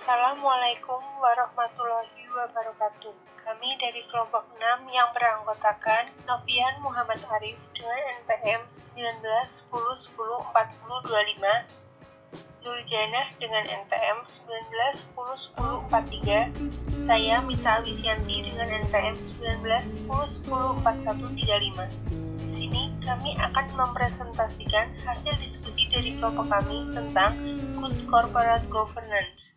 Assalamualaikum warahmatullahi wabarakatuh. Kami dari kelompok 6 yang beranggotakan Novian Muhammad Arif dengan NPM 1910104025, Nurjanah dengan NPM 19101043, saya Mita Wisyanti dengan NPM 1910104135. Di sini kami akan mempresentasikan hasil diskusi dari kelompok kami tentang Good Corporate Governance.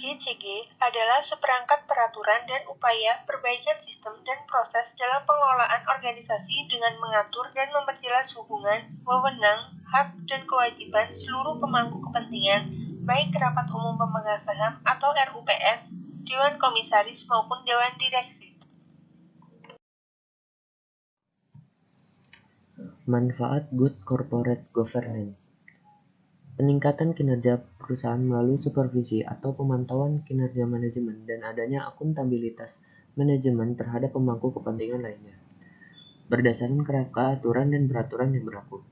GCG adalah seperangkat peraturan dan upaya perbaikan sistem dan proses dalam pengelolaan organisasi dengan mengatur dan memperjelas hubungan, wewenang, hak, dan kewajiban seluruh pemangku kepentingan, baik rapat umum pemegang saham atau RUPS, Dewan Komisaris maupun Dewan Direksi. Manfaat Good Corporate Governance. Peningkatan kinerja perusahaan melalui supervisi atau pemantauan kinerja manajemen dan adanya akuntabilitas manajemen terhadap pemangku kepentingan lainnya. Berdasarkan kerangka aturan dan peraturan yang berlaku.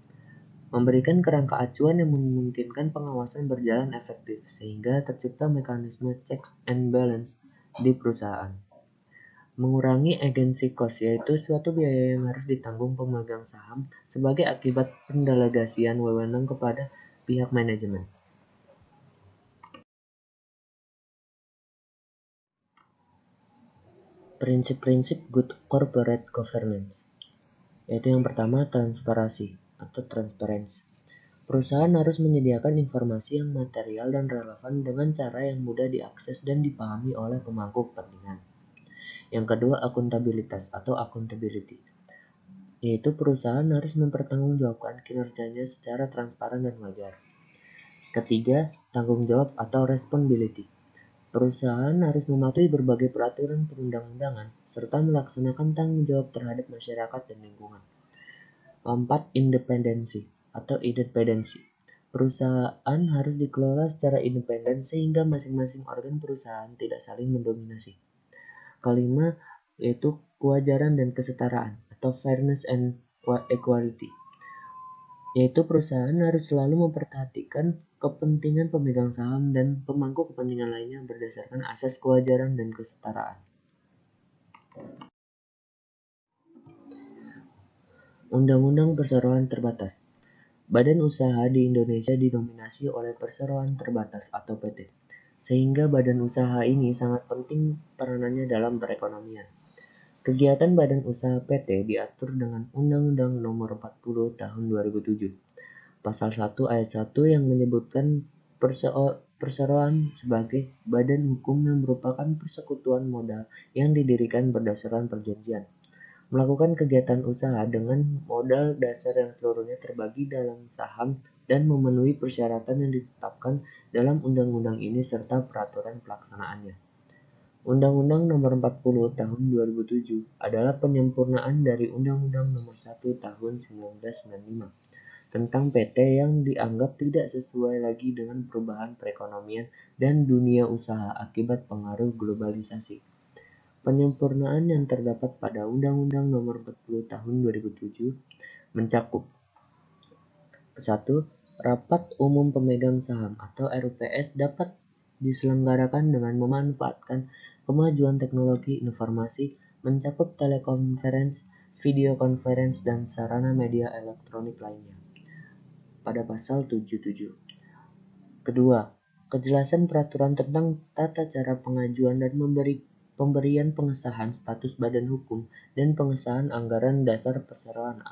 Memberikan kerangka acuan yang memungkinkan pengawasan berjalan efektif sehingga tercipta mekanisme checks and balance di perusahaan. Mengurangi agency cost, yaitu suatu biaya yang harus ditanggung pemegang saham sebagai akibat pendelegasian wewenang kepada pihak manajemen. Prinsip-prinsip Good Corporate Governance, yaitu yang pertama transparansi atau transparency. Perusahaan harus menyediakan informasi yang material dan relevan dengan cara yang mudah diakses dan dipahami oleh pemangku kepentingan. Yang kedua, akuntabilitas atau accountability, yaitu perusahaan harus mempertanggungjawabkan kinerjanya secara transparan dan wajar. Ketiga, tanggung jawab atau responsibility. Perusahaan harus mematuhi berbagai peraturan perundang-undangan serta melaksanakan tanggung jawab terhadap masyarakat dan lingkungan. Keempat, independensi atau independensi. Perusahaan harus dikelola secara independen sehingga masing-masing organ perusahaan tidak saling mendominasi. Kelima, yaitu kewajaran dan kesetaraan atau fairness and equality, yaitu perusahaan harus selalu memperhatikan kepentingan pemegang saham dan pemangku kepentingan lainnya berdasarkan asas kewajaran dan kesetaraan. Undang-Undang Perseroan Terbatas. Badan usaha di Indonesia didominasi oleh perseroan terbatas atau PT, sehingga badan usaha ini sangat penting peranannya dalam perekonomian. Kegiatan badan usaha PT diatur dengan Undang-Undang Nomor 40 Tahun 2007. Pasal 1 ayat 1 yang menyebutkan perseroan sebagai badan hukum yang merupakan persekutuan modal yang didirikan berdasarkan perjanjian. Melakukan kegiatan usaha dengan modal dasar yang seluruhnya terbagi dalam saham dan memenuhi persyaratan yang ditetapkan dalam undang-undang ini serta peraturan pelaksanaannya. Undang-Undang Nomor 40 Tahun 2007 adalah penyempurnaan dari Undang-Undang Nomor 1 Tahun 1995 tentang PT yang dianggap tidak sesuai lagi dengan perubahan perekonomian dan dunia usaha akibat pengaruh globalisasi. Penyempurnaan yang terdapat pada Undang-Undang Nomor 40 Tahun 2007 mencakup 1. Rapat Umum Pemegang Saham atau RUPS dapat diselenggarakan dengan memanfaatkan kemajuan teknologi informasi mencakup telekonferensi, video conference, dan sarana media elektronik lainnya. Pada pasal 77. Kedua, kejelasan peraturan tentang tata cara pengajuan dan pemberian pengesahan status badan hukum dan pengesahan anggaran dasar perseroan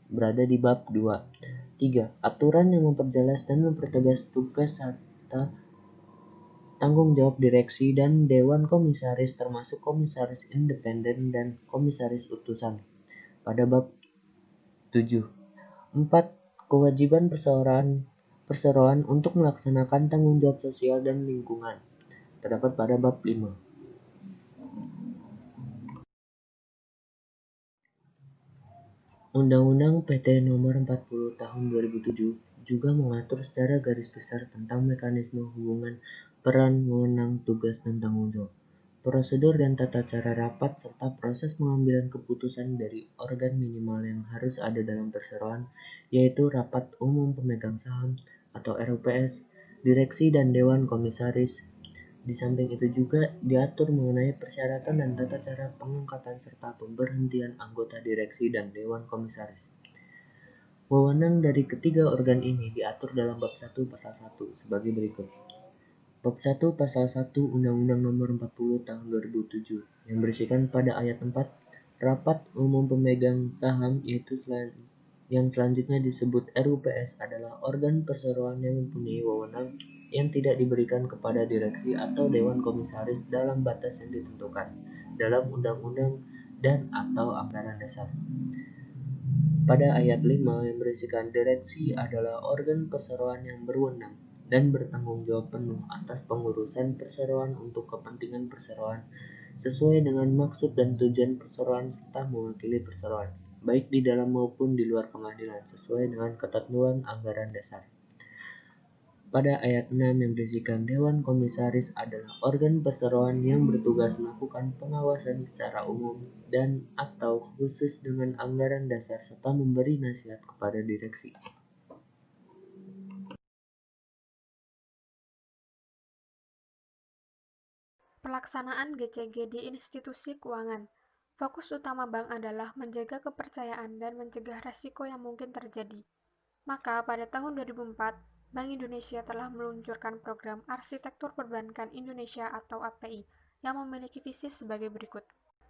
berada di bab 2. 3. Aturan yang memperjelas dan mempertegas tugas serta tanggung jawab direksi dan dewan komisaris termasuk komisaris independen dan komisaris utusan pada bab 7. 4. Kewajiban perseroan untuk melaksanakan tanggung jawab sosial dan lingkungan terdapat pada bab 5. Undang-Undang PT Nomor 40 Tahun 2007 juga mengatur secara garis besar tentang mekanisme hubungan peran, wewenang, tugas, dan tanggung jawab prosedur dan tata cara rapat, serta proses pengambilan keputusan dari organ minimal yang harus ada dalam perseroan, yaitu Rapat Umum Pemegang Saham atau RUPS, Direksi dan Dewan Komisaris. Di samping itu juga diatur mengenai persyaratan dan tata cara pengangkatan serta pemberhentian anggota direksi dan Dewan Komisaris. Wewenang dari ketiga organ ini diatur dalam Bab 1 Pasal 1 sebagai berikut. Bab 1 Pasal 1 Undang-Undang Nomor 40 Tahun 2007 yang berisikan pada ayat 4, Rapat Umum Pemegang Saham yaitu yang selanjutnya disebut RUPS adalah organ perseroan yang mempunyai wewenang yang tidak diberikan kepada direksi atau Dewan Komisaris dalam batas yang ditentukan dalam undang-undang dan atau anggaran dasar. Pada ayat 5 yang berisikan direksi adalah organ perseroan yang berwenang dan bertanggung jawab penuh atas pengurusan perseroan untuk kepentingan perseroan sesuai dengan maksud dan tujuan perseroan serta mewakili perseroan, baik di dalam maupun di luar pengadilan sesuai dengan ketentuan anggaran dasar. Pada ayat 6 yang berisikan Dewan Komisaris adalah organ perseroan yang bertugas melakukan pengawasan secara umum dan atau khusus dengan anggaran dasar serta memberi nasihat kepada direksi. Pelaksanaan GCG di institusi keuangan. Fokus utama bank adalah menjaga kepercayaan dan mencegah risiko yang mungkin terjadi. Maka pada tahun 2004, Bank Indonesia telah meluncurkan program Arsitektur Perbankan Indonesia atau API yang memiliki visi sebagai berikut.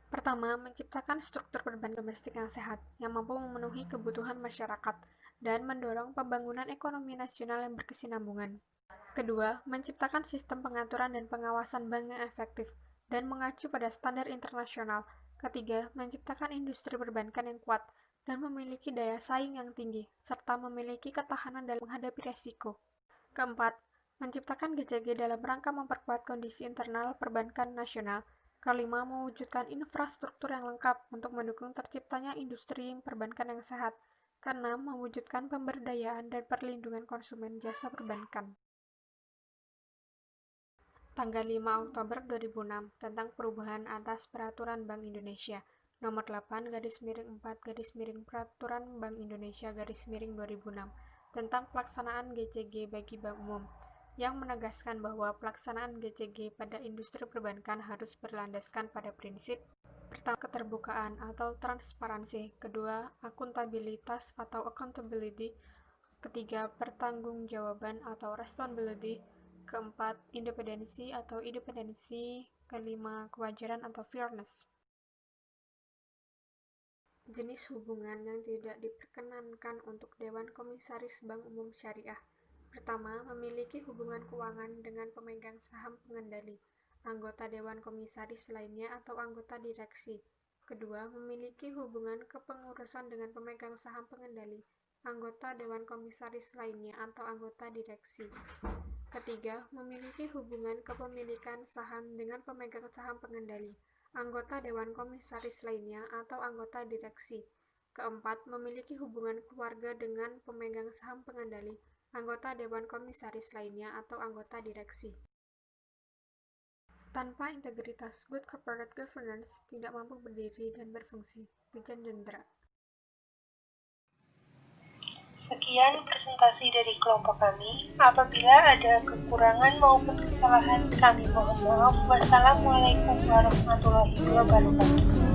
Pertama, menciptakan struktur perbankan domestik yang sehat, yang mampu memenuhi kebutuhan masyarakat dan mendorong pembangunan ekonomi nasional yang berkesinambungan. Kedua, menciptakan sistem pengaturan dan pengawasan bank yang efektif dan mengacu pada standar internasional. Ketiga, menciptakan industri perbankan yang kuat dan memiliki daya saing yang tinggi, serta memiliki ketahanan dalam menghadapi resiko. Keempat, menciptakan GCG dalam rangka memperkuat kondisi internal perbankan nasional. Kelima, mewujudkan infrastruktur yang lengkap untuk mendukung terciptanya industri perbankan yang sehat. Keenam, mewujudkan pemberdayaan dan perlindungan konsumen jasa perbankan. Tanggal 5 Oktober 2006 tentang perubahan atas Peraturan Bank Indonesia Nomor 8/4/, Peraturan Bank Indonesia /2006 tentang pelaksanaan GCG bagi bank umum, yang menegaskan bahwa pelaksanaan GCG pada industri perbankan harus berlandaskan pada prinsip: pertama, keterbukaan atau transparansi; kedua, akuntabilitas atau accountability; ketiga, pertanggungjawaban atau responsibility; keempat, independensi atau independensi; kelima, kewajaran atau fairness. Jenis hubungan yang tidak diperkenankan untuk Dewan Komisaris Bank Umum Syariah. Pertama, memiliki hubungan keuangan dengan pemegang saham pengendali, anggota Dewan Komisaris lainnya atau anggota direksi. Kedua, memiliki hubungan kepengurusan dengan pemegang saham pengendali, anggota Dewan Komisaris lainnya atau anggota direksi. Ketiga, memiliki hubungan kepemilikan saham dengan pemegang saham pengendali, anggota Dewan Komisaris lainnya atau anggota direksi. Keempat, memiliki hubungan keluarga dengan pemegang saham pengendali, anggota Dewan Komisaris lainnya atau anggota direksi. Tanpa integritas, good corporate governance tidak mampu berdiri dan berfungsi. Dijan Jendra. Sekian presentasi dari kelompok kami. Apabila ada kekurangan maupun kesalahan, kami mohon maaf. Wassalamualaikum warahmatullahi wabarakatuh.